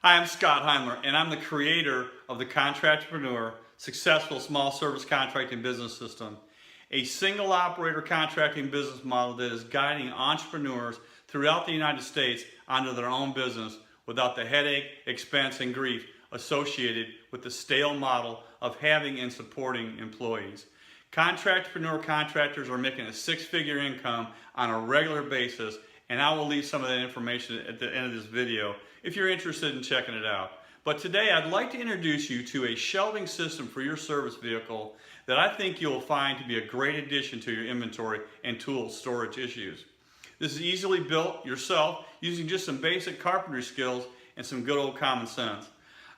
Hi, I'm Scott Heimler, and I'm the creator of the Contractpreneur Successful Small Service Contracting Business System, a single operator contracting business model that is guiding entrepreneurs throughout the United States onto their own business without the headache, expense, and grief associated with the stale model of having and supporting employees. Contractpreneur contractors are making a six-figure income on a regular basis, and I will leave some of that information at the end of this video if you're interested in checking it out. But today I'd like to introduce you to a shelving system for your service vehicle that I think you'll find to be a great addition to your inventory and tool storage issues. This is easily built yourself using just some basic carpentry skills and some good old common sense.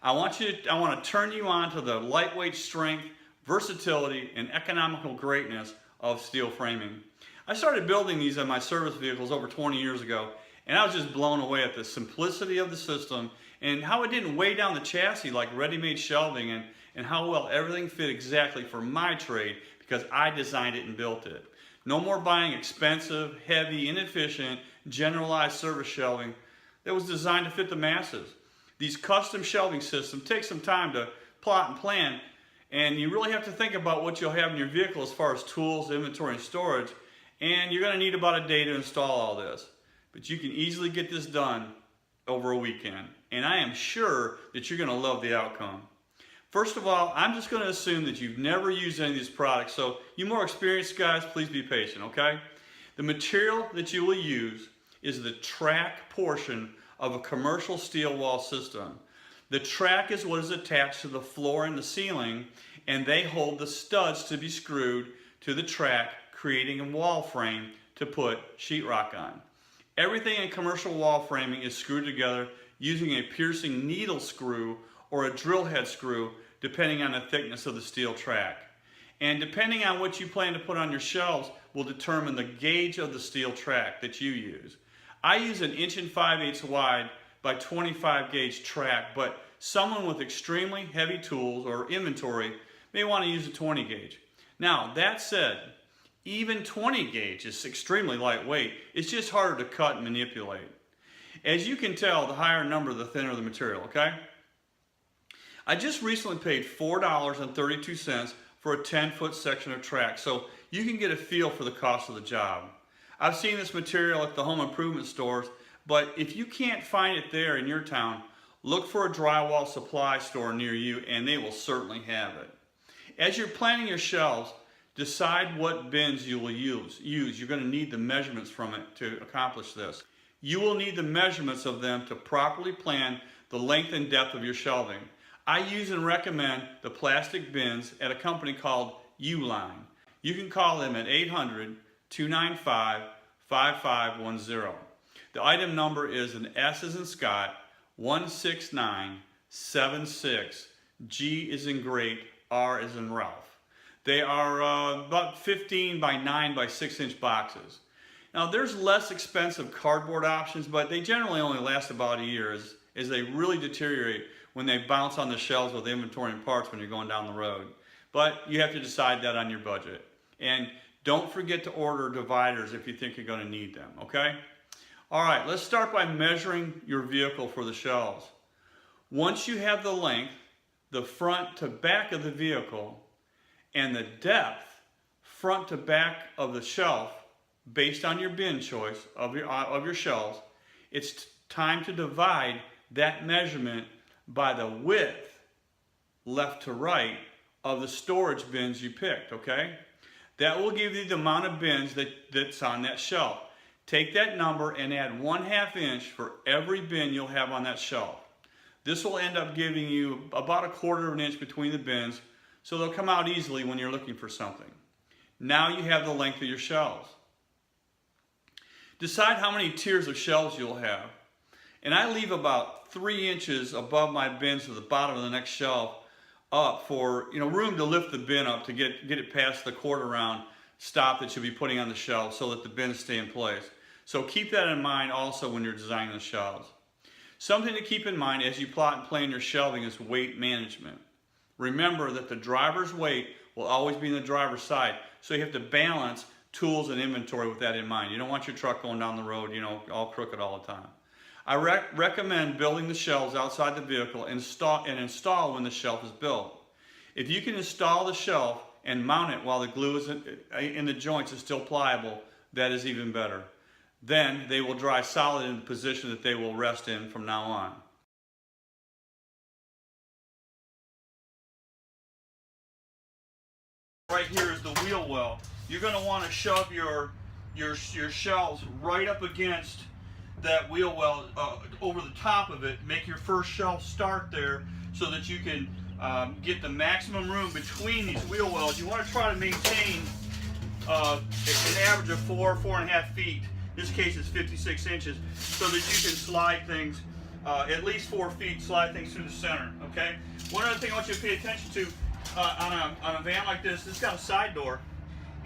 I want to turn you on to the lightweight strength, versatility, and economical greatness of steel framing. I started building these on my service vehicles over 20 years ago, and I was just blown away at the simplicity of the system and how it didn't weigh down the chassis like ready-made shelving, and how well everything fit exactly for my trade because I designed it and built it. No more buying expensive, heavy, inefficient, generalized service shelving that was designed to fit the masses. These custom shelving systems take some time to plot and plan, and you really have to think about what you'll have in your vehicle as far as tools, inventory, and storage, and you're going to need about a day to install all this. But you can easily get this done over a weekend, and I am sure that you're going to love the outcome. First of all, I'm just going to assume that you've never used any of these products, so you more experienced guys, please be patient, okay? The material that you will use is the track portion of a commercial steel wall system. The track is what is attached to the floor and the ceiling, and they hold the studs to be screwed to the track, creating a wall frame to put sheetrock on. Everything in commercial wall framing is screwed together using a piercing needle screw or a drill head screw, depending on the thickness of the steel track. And depending on what you plan to put on your shelves will determine the gauge of the steel track that you use. I use an 1 5/8 wide by 25 gauge track, but someone with extremely heavy tools or inventory may want to use a 20 gauge. Now, that said, even 20 gauge is extremely lightweight. It's just harder to cut and manipulate. As you can tell, the higher number, the thinner the material, okay? I just recently paid $4.32 for a 10-foot section of track, so you can get a feel for the cost of the job. I've seen this material at the home improvement stores, but if you can't find it there in your town, look for a drywall supply store near you and they will certainly have it. As you're planning your shelves, decide what bins you will use. You're going to need the measurements from it to accomplish this. You will need the measurements of them to properly plan the length and depth of your shelving. I use and recommend the plastic bins at a company called Uline. You can call them at 800-295-5510. The item number is an S as in Scott, 16976, G as in great, R as in Ralph. They are about 15 by 9 by 6 inch boxes. Now there's less expensive cardboard options, but they generally only last about a year as they really deteriorate when they bounce on the shelves with inventory and parts when you're going down the road. But you have to decide that on your budget. And don't forget to order dividers if you think you're going to need them, okay? All right, let's start by measuring your vehicle for the shelves. Once you have the length, the front to back of the vehicle, and the depth front to back of the shelf based on your bin choice of your shelves, it's time to divide that measurement by the width left to right of the storage bins you picked, okay? That will give you the amount of bins that's on that shelf. Take that number and add 1/2 inch for every bin you'll have on that shelf. This will end up giving you about 1/4 inch between the bins, so they'll come out easily when you're looking for something. Now you have the length of your shelves. Decide how many tiers of shelves you'll have. And I leave about 3 inches above my bins to the bottom of the next shelf up for room to lift the bin up to get it past the quarter round stop that you'll be putting on the shelves so that the bins stay in place. So keep that in mind also when you're designing the shelves. Something to keep in mind as you plot and plan your shelving is weight management. Remember that the driver's weight will always be in the driver's side, so you have to balance tools and inventory with that in mind. You don't want your truck going down the road, all crooked all the time. I recommend building the shelves outside the vehicle and install when the shelf is built. If you can install the shelf and mount it while the glue is in the joints is still pliable, that is even better. Then they will dry solid in the position that they will rest in from now on. Right here is the wheel well. You're going to want to shove your shelves right up against that wheel well, over the top of it. Make your first shelf start there so that you can get the maximum room between these wheel wells. You want to try to maintain an average of 4.5 feet. In this case it's 56 inches, so that you can slide things at least 4 feet, slide things through the center. Okay. One other thing I want you to pay attention to on a van like this, it's got a side door,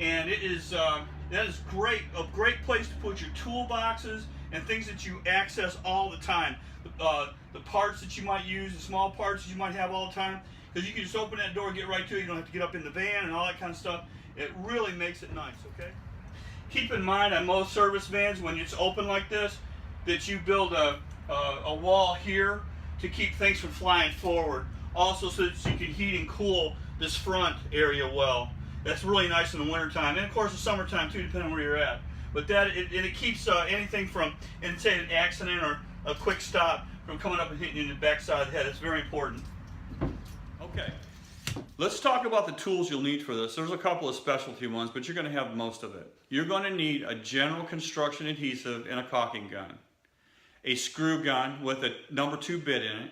and it is that is a great place to put your toolboxes and things that you access all the time. The parts that you might use, the small parts that you might have all the time, because you can just open that door and get right to it. You don't have to get up in the van and all that kind of stuff. It really makes it nice, okay? Keep in mind on most service vans, when it's open like this, that you build a wall here to keep things from flying forward. Also, so that you can heat and cool this front area well. That's really nice in the wintertime, and of course the summertime too, depending on where you're at. But it keeps anything from, say, an accident or a quick stop from coming up and hitting you in the backside of the head. It's very important. Okay, let's talk about the tools you'll need for this. There's a couple of specialty ones, but you're going to have most of it. You're going to need a general construction adhesive and a caulking gun, a screw gun with a number 2 bit in it,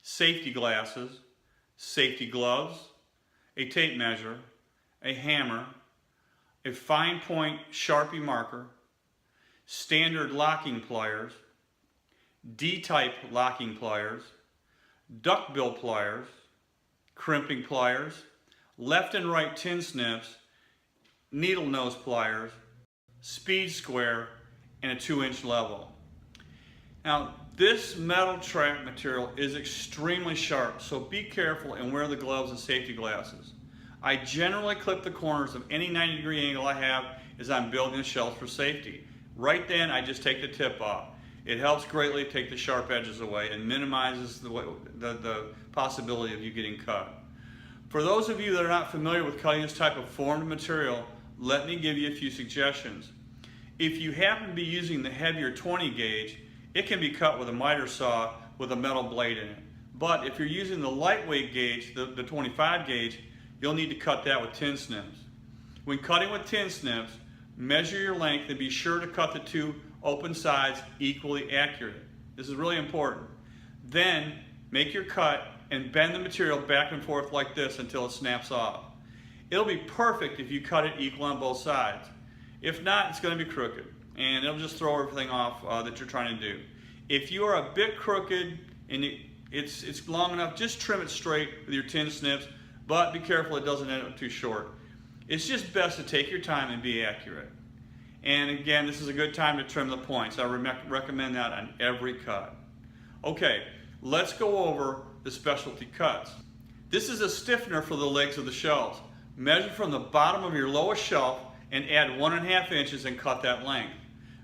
safety glasses, safety gloves, a tape measure, a hammer, a fine point Sharpie marker, standard locking pliers, D-type locking pliers, duckbill pliers, crimping pliers, left and right tin snips, needle nose pliers, speed square, and a 2-inch level. Now, this metal track material is extremely sharp, so be careful and wear the gloves and safety glasses. I generally clip the corners of any 90-degree angle I have as I'm building the shelves for safety. Right then, I just take the tip off. It helps greatly take the sharp edges away and minimizes the possibility of you getting cut. For those of you that are not familiar with cutting this type of formed material, let me give you a few suggestions. If you happen to be using the heavier 20 gauge, it can be cut with a miter saw with a metal blade in it. But if you're using the lightweight gauge, the 25 gauge, you'll need to cut that with tin snips. When cutting with tin snips, measure your length and be sure to cut the 2 open sides equally accurate. This is really important. Then make your cut and bend the material back and forth like this until it snaps off. It'll be perfect if you cut it equal on both sides. If not, it's going to be crooked, and it'll just throw everything off that you're trying to do. If you are a bit crooked and it's long enough, just trim it straight with your tin snips, but be careful it doesn't end up too short. It's just best to take your time and be accurate. And again, this is a good time to trim the points. I recommend that on every cut. Okay, let's go over the specialty cuts. This is a stiffener for the legs of the shelves. Measure from the bottom of your lowest shelf and add 1.5 inches and cut that length.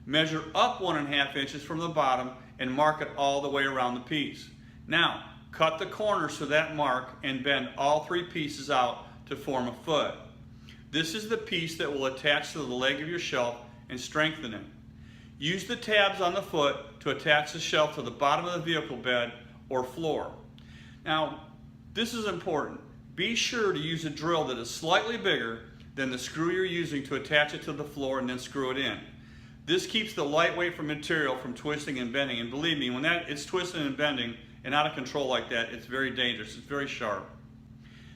Measure up 1.5 inches from the bottom and mark it all the way around the piece. Now, cut the corners to that mark and bend all 3 pieces out to form a foot. This is the piece that will attach to the leg of your shelf and strengthen it. Use the tabs on the foot to attach the shelf to the bottom of the vehicle bed or floor. Now, this is important. Be sure to use a drill that is slightly bigger than the screw you're using to attach it to the floor and then screw it in. This keeps the lightweight material from twisting and bending, and believe me, when it's twisting and bending and out of control like that, it's very dangerous. It's very sharp.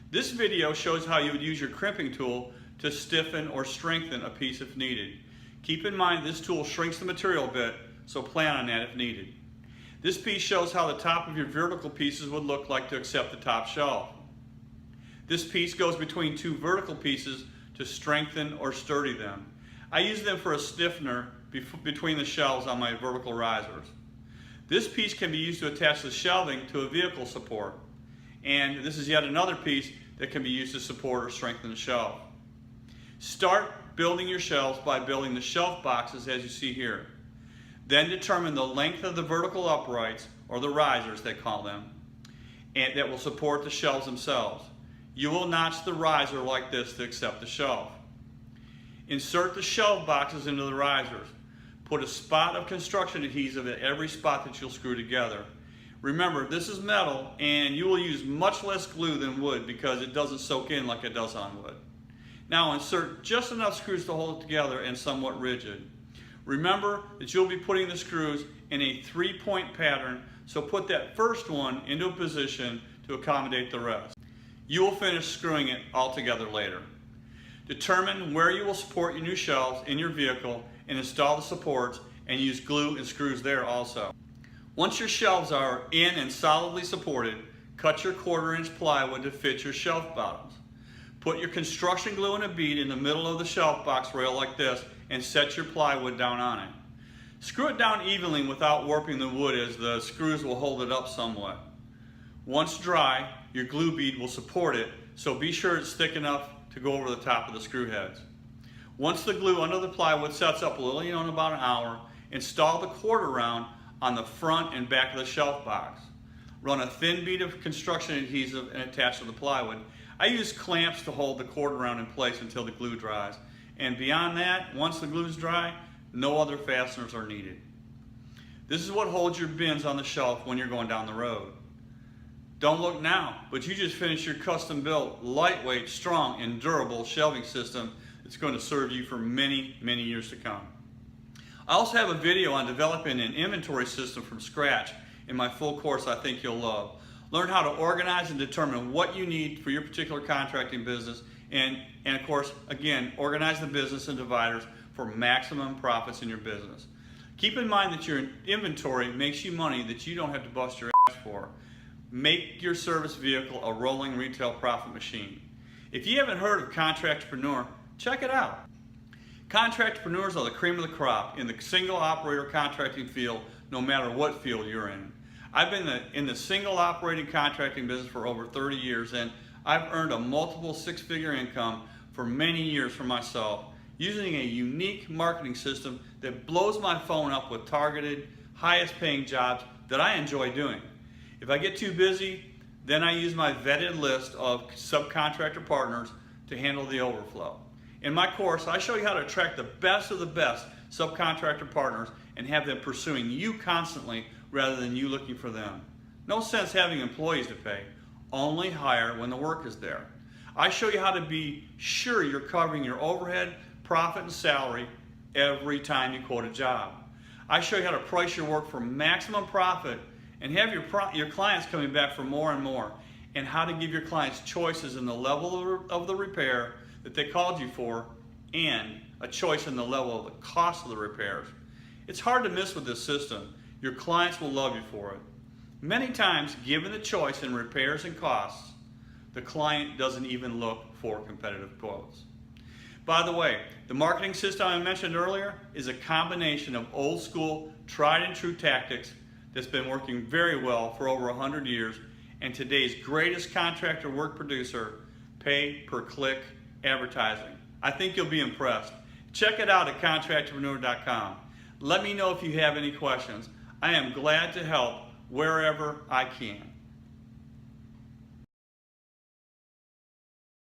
This video shows how you would use your crimping tool to stiffen or strengthen a piece if needed. Keep in mind this tool shrinks the material a bit, so plan on that if needed. This piece shows how the top of your vertical pieces would look like to accept the top shelf. This piece goes between 2 vertical pieces to strengthen or sturdy them. I use them for a stiffener between the shelves on my vertical risers. This piece can be used to attach the shelving to a vehicle support. And this is yet another piece that can be used to support or strengthen the shelf. Start building your shelves by building the shelf boxes as you see here. Then determine the length of the vertical uprights, or the risers they call them, and that will support the shelves themselves. You will notch the riser like this to accept the shelf. Insert the shelf boxes into the risers. Put a spot of construction adhesive at every spot that you'll screw together. Remember, this is metal and you will use much less glue than wood because it doesn't soak in like it does on wood. Now insert just enough screws to hold it together and somewhat rigid. Remember that you'll be putting the screws in a 3-point pattern, so put that first one into a position to accommodate the rest. You will finish screwing it all together later. Determine where you will support your new shelves in your vehicle and install the supports, and use glue and screws there also. Once your shelves are in and solidly supported, cut your 1/4-inch plywood to fit your shelf bottoms. Put your construction glue in a bead in the middle of the shelf box rail like this and set your plywood down on it. Screw it down evenly without warping the wood, as the screws will hold it up somewhat. Once dry, your glue bead will support it, so be sure it's thick enough to go over the top of the screw heads. Once the glue under the plywood sets up a little, in about an hour, install the 1/4 round on the front and back of the shelf box. Run a thin bead of construction adhesive and attach to the plywood. I use clamps to hold the 1/4 round in place until the glue dries. And beyond that, once the glue is dry, no other fasteners are needed. This is what holds your bins on the shelf when you're going down the road. Don't look now, but you just finished your custom built, lightweight, strong, and durable shelving system that's going to serve you for many, many years to come. I also have a video on developing an inventory system from scratch in my full course I think you'll love. Learn how to organize and determine what you need for your particular contracting business, and of course, again, organize the business in dividers for maximum profits in your business. Keep in mind that your inventory makes you money that you don't have to bust your ass for. Make your service vehicle a rolling retail profit machine. If you haven't heard of Contractpreneur, check it out. Contractpreneurs are the cream of the crop in the single operator contracting field, no matter what field you're in. I've been in the single operating contracting business for over 30 years, and I've earned a multiple 6-figure income for many years for myself using a unique marketing system that blows my phone up with targeted, highest paying jobs that I enjoy doing. If I get too busy, then I use my vetted list of subcontractor partners to handle the overflow. In my course, I show you how to attract the best of the best subcontractor partners and have them pursuing you constantly rather than you looking for them. No sense having employees to pay. Only hire when the work is there. I show you how to be sure you're covering your overhead, profit, and salary every time you quote a job. I show you how to price your work for maximum profit and have your clients coming back for more and more, and how to give your clients choices in the level of the repair that they called you for, and a choice in the level of the cost of the repairs. It's hard to miss with this system. Your clients will love you for it. Many times, given the choice in repairs and costs, the client doesn't even look for competitive quotes. By the way, the marketing system I mentioned earlier is a combination of old school, tried and true tactics that's been working very well for over 100 years, and today's greatest contractor work producer, pay per click advertising. I think you'll be impressed. Check it out at contractpreneur.com. Let me know if you have any questions. I am glad to help wherever I can.